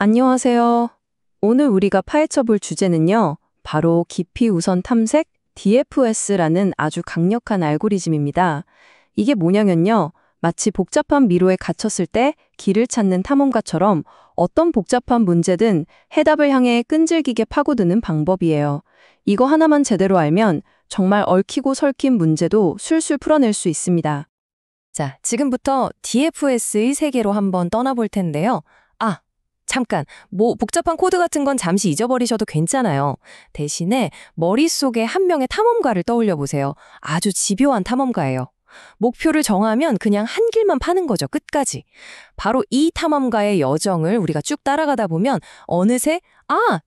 안녕하세요. 오늘 우리가 파헤쳐 볼 주제는요, 바로 깊이 우선 탐색 DFS라는 아주 강력한 알고리즘입니다. 이게 뭐냐면요, 마치 복잡한 미로에 갇혔을 때 길을 찾는 탐험가처럼 어떤 복잡한 문제든 해답을 향해 끈질기게 파고드는 방법이에요. 이거 하나만 제대로 알면 정말 얽히고 설킨 문제도 술술 풀어낼 수 있습니다. 자, 지금부터 DFS의 세계로 한번 떠나볼 텐데요. 잠깐, 복잡한 코드 같은 건 잠시 잊어버리셔도 괜찮아요. 대신에 머릿속에 한 명의 탐험가를 떠올려 보세요. 아주 집요한 탐험가예요. 목표를 정하면 그냥 한 길만 파는 거죠, 끝까지. 바로 이 탐험가의 여정을 우리가 쭉 따라가다 보면 어느새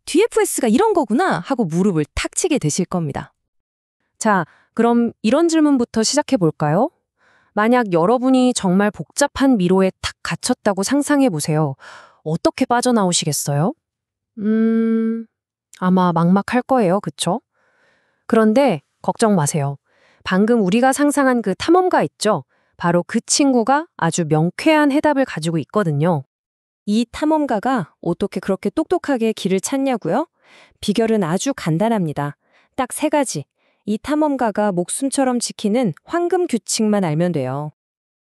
DFS가 이런 거구나 하고 무릎을 탁 치게 되실 겁니다. 자, 그럼 이런 질문부터 시작해 볼까요? 만약 여러분이 정말 복잡한 미로에 탁 갇혔다고 상상해 보세요. 어떻게 빠져나오시겠어요? 아마 막막할 거예요. 그쵸? 그런데 걱정 마세요. 방금 우리가 상상한 그 탐험가 있죠? 바로 그 친구가 아주 명쾌한 해답을 가지고 있거든요. 이 탐험가가 어떻게 그렇게 똑똑하게 길을 찾냐고요? 비결은 아주 간단합니다. 딱 세 가지. 이 탐험가가 목숨처럼 지키는 황금 규칙만 알면 돼요.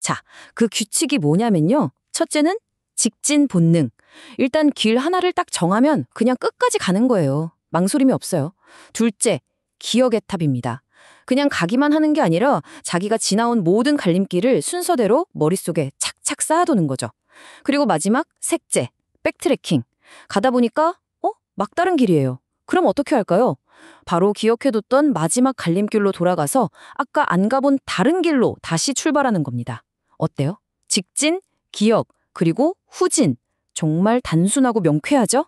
자, 그 규칙이 뭐냐면요. 첫째는 직진 본능. 일단 길 하나를 딱 정하면 그냥 끝까지 가는 거예요. 망설임이 없어요. 둘째, 기억의 탑입니다. 그냥 가기만 하는 게 아니라 자기가 지나온 모든 갈림길을 순서대로 머릿속에 착착 쌓아두는 거죠. 그리고 마지막, 색째, 백트래킹. 가다 보니까 막다른 길이에요. 그럼 어떻게 할까요? 바로 기억해뒀던 마지막 갈림길로 돌아가서 아까 안 가본 다른 길로 다시 출발하는 겁니다. 어때요? 직진, 기억, 그리고 후진. 정말 단순하고 명쾌하죠?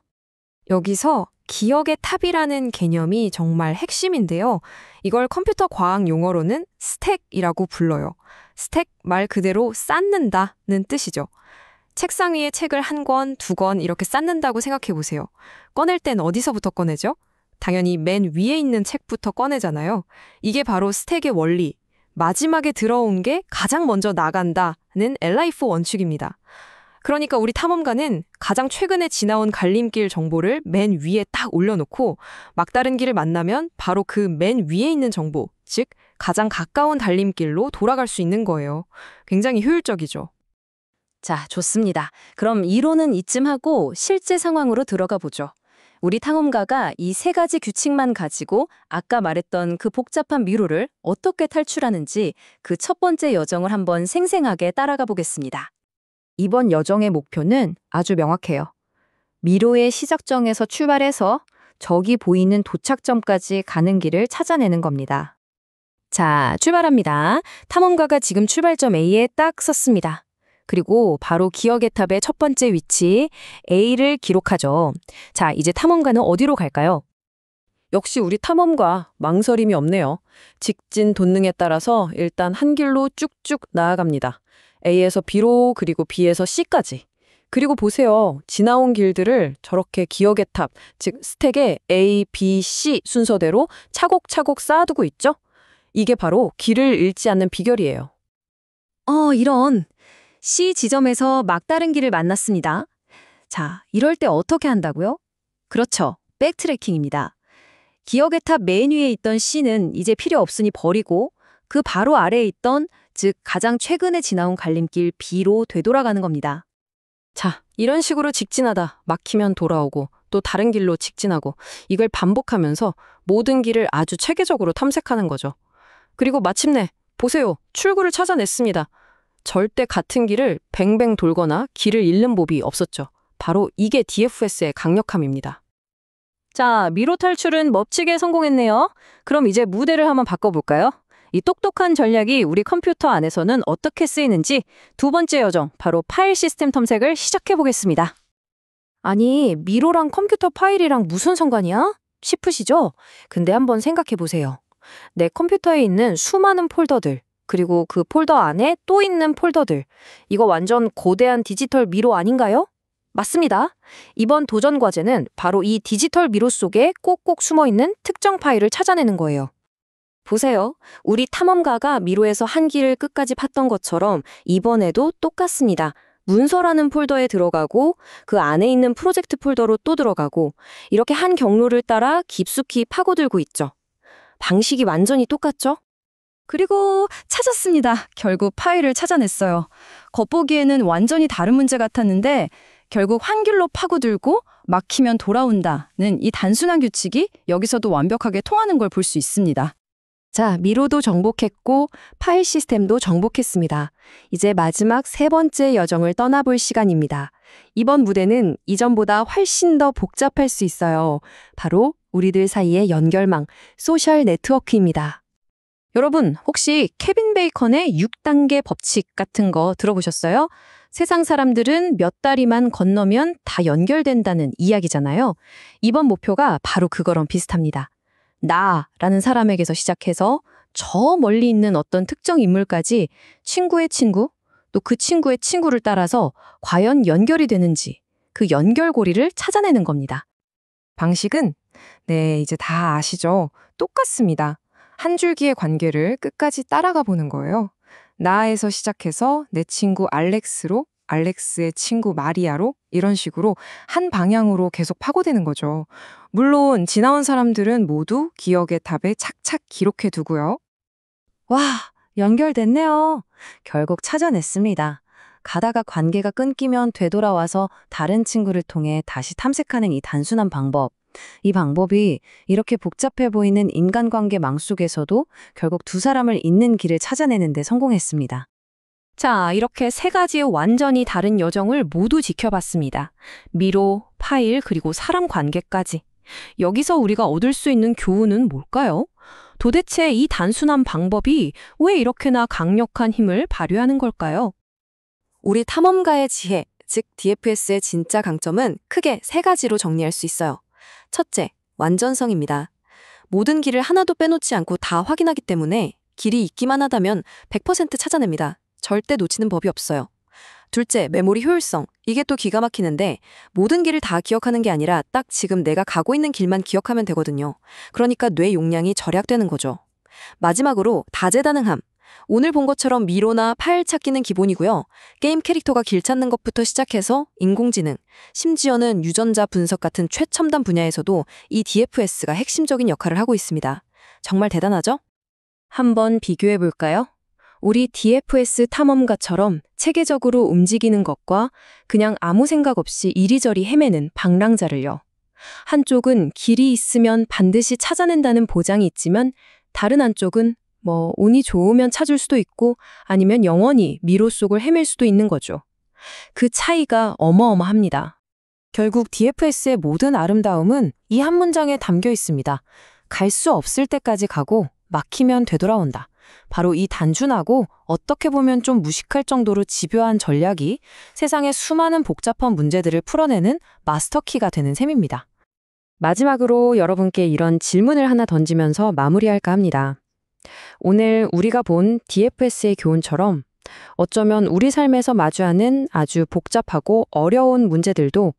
여기서 기억의 탑이라는 개념이 정말 핵심인데요. 이걸 컴퓨터 과학 용어로는 스택이라고 불러요. 스택 말 그대로 쌓는다는 뜻이죠. 책상 위에 책을 한 권, 두 권 이렇게 쌓는다고 생각해 보세요. 꺼낼 땐 어디서부터 꺼내죠? 당연히 맨 위에 있는 책부터 꺼내잖아요. 이게 바로 스택의 원리. 마지막에 들어온 게 가장 먼저 나간다는 엘라이프 원칙입니다. 그러니까 우리 탐험가는 가장 최근에 지나온 갈림길 정보를 맨 위에 딱 올려놓고 막다른 길을 만나면 바로 그 맨 위에 있는 정보, 즉 가장 가까운 달림길로 돌아갈 수 있는 거예요. 굉장히 효율적이죠. 자, 좋습니다. 그럼 이론은 이쯤 하고 실제 상황으로 들어가 보죠. 우리 탐험가가 이 세 가지 규칙만 가지고 아까 말했던 그 복잡한 미로를 어떻게 탈출하는지 그 첫 번째 여정을 한번 생생하게 따라가 보겠습니다. 이번 여정의 목표는 아주 명확해요. 미로의 시작점에서 출발해서 저기 보이는 도착점까지 가는 길을 찾아내는 겁니다. 자, 출발합니다. 탐험가가 지금 출발점 A에 딱 섰습니다. 그리고 바로 기억의 탑의 첫 번째 위치 A를 기록하죠. 자, 이제 탐험가는 어디로 갈까요? 역시 우리 탐험가 망설임이 없네요. 직진 본능에 따라서 일단 한 길로 쭉쭉 나아갑니다. A에서 B로 그리고 B에서 C까지. 그리고 보세요. 지나온 길들을 저렇게 기억의 탑, 즉 스택에 A, B, C 순서대로 차곡차곡 쌓아두고 있죠? 이게 바로 길을 잃지 않는 비결이에요. 이런. C 지점에서 막다른 길을 만났습니다. 자, 이럴 때 어떻게 한다고요? 그렇죠. 백트래킹입니다. 기억의 탑 맨 위에 있던 C는 이제 필요 없으니 버리고 그 바로 아래에 있던 즉 가장 최근에 지나온 갈림길 B로 되돌아가는 겁니다. 자, 이런 식으로 직진하다 막히면 돌아오고 또 다른 길로 직진하고 이걸 반복하면서 모든 길을 아주 체계적으로 탐색하는 거죠. 그리고 마침내 보세요. 출구를 찾아냈습니다. 절대 같은 길을 뱅뱅 돌거나 길을 잃는 법이 없었죠. 바로 이게 DFS의 강력함입니다. 자, 미로 탈출은 멋지게 성공했네요. 그럼 이제 무대를 한번 바꿔볼까요? 이 똑똑한 전략이 우리 컴퓨터 안에서는 어떻게 쓰이는지 두 번째 여정, 바로 파일 시스템 탐색을 시작해보겠습니다. 아니, 미로랑 컴퓨터 파일이랑 무슨 상관이야? 싶으시죠? 근데 한번 생각해보세요. 내 컴퓨터에 있는 수많은 폴더들, 그리고 그 폴더 안에 또 있는 폴더들. 이거 완전 거대한 디지털 미로 아닌가요? 맞습니다. 이번 도전 과제는 바로 이 디지털 미로 속에 꼭꼭 숨어있는 특정 파일을 찾아내는 거예요. 보세요. 우리 탐험가가 미로에서 한 길을 끝까지 팠던 것처럼 이번에도 똑같습니다. 문서라는 폴더에 들어가고 그 안에 있는 프로젝트 폴더로 또 들어가고 이렇게 한 경로를 따라 깊숙이 파고들고 있죠. 방식이 완전히 똑같죠? 그리고 찾았습니다. 결국 파일을 찾아냈어요. 겉보기에는 완전히 다른 문제 같았는데 결국 한 길로 파고들고 막히면 돌아온다는 이 단순한 규칙이 여기서도 완벽하게 통하는 걸 볼 수 있습니다. 자, 미로도 정복했고 파일 시스템도 정복했습니다. 이제 마지막 세 번째 여정을 떠나볼 시간입니다. 이번 무대는 이전보다 훨씬 더 복잡할 수 있어요. 바로 우리들 사이의 연결망, 소셜 네트워크입니다. 여러분, 혹시 케빈 베이컨의 6단계 법칙 같은 거 들어보셨어요? 세상 사람들은 몇 다리만 건너면 다 연결된다는 이야기잖아요. 이번 목표가 바로 그거랑 비슷합니다. 나라는 사람에게서 시작해서 저 멀리 있는 어떤 특정 인물까지 친구의 친구, 또 그 친구의 친구를 따라서 과연 연결이 되는지 그 연결고리를 찾아내는 겁니다. 방식은 이제 다 아시죠? 똑같습니다. 한 줄기의 관계를 끝까지 따라가 보는 거예요. 나에서 시작해서 내 친구 알렉스로, 알렉스의 친구 마리아로 이런 식으로 한 방향으로 계속 파고드는 거죠. 물론 지나온 사람들은 모두 기억의 탑에 착착 기록해 두고요. 와, 연결됐네요. 결국 찾아냈습니다. 가다가 관계가 끊기면 되돌아와서 다른 친구를 통해 다시 탐색하는 이 단순한 방법. 이 방법이 이렇게 복잡해 보이는 인간관계 망 속에서도 결국 두 사람을 잇는 길을 찾아내는 데 성공했습니다. 자, 이렇게 세 가지의 완전히 다른 여정을 모두 지켜봤습니다. 미로, 파일, 그리고 사람 관계까지. 여기서 우리가 얻을 수 있는 교훈은 뭘까요? 도대체 이 단순한 방법이 왜 이렇게나 강력한 힘을 발휘하는 걸까요? 우리 탐험가의 지혜, 즉 DFS의 진짜 강점은 크게 세 가지로 정리할 수 있어요. 첫째, 완전성입니다. 모든 길을 하나도 빼놓지 않고 다 확인하기 때문에 길이 있기만 하다면 100% 찾아냅니다. 절대 놓치는 법이 없어요. 둘째, 메모리 효율성. 이게 또 기가 막히는데 모든 길을 다 기억하는 게 아니라 딱 지금 내가 가고 있는 길만 기억하면 되거든요. 그러니까 뇌 용량이 절약되는 거죠. 마지막으로 다재다능함. 오늘 본 것처럼 미로나 파일 찾기는 기본이고요. 게임 캐릭터가 길 찾는 것부터 시작해서 인공지능, 심지어는 유전자 분석 같은 최첨단 분야에서도 이 DFS가 핵심적인 역할을 하고 있습니다. 정말 대단하죠? 한번 비교해 볼까요? 우리 DFS 탐험가처럼 체계적으로 움직이는 것과 그냥 아무 생각 없이 이리저리 헤매는 방랑자를요. 한쪽은 길이 있으면 반드시 찾아낸다는 보장이 있지만 다른 한쪽은 운이 좋으면 찾을 수도 있고 아니면 영원히 미로 속을 헤맬 수도 있는 거죠. 그 차이가 어마어마합니다. 결국 DFS의 모든 아름다움은 이 한 문장에 담겨 있습니다. 갈 수 없을 때까지 가고 막히면 되돌아온다. 바로 이 단순하고 어떻게 보면 좀 무식할 정도로 집요한 전략이 세상의 수많은 복잡한 문제들을 풀어내는 마스터키가 되는 셈입니다. 마지막으로 여러분께 이런 질문을 하나 던지면서 마무리할까 합니다. 오늘 우리가 본 DFS의 교훈처럼 어쩌면 우리 삶에서 마주하는 아주 복잡하고 어려운 문제들도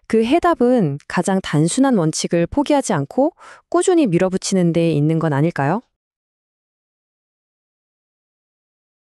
그 해답은 가장 단순한 원칙을 포기하지 않고 꾸준히 밀어붙이는 데 있는 건 아닐까요?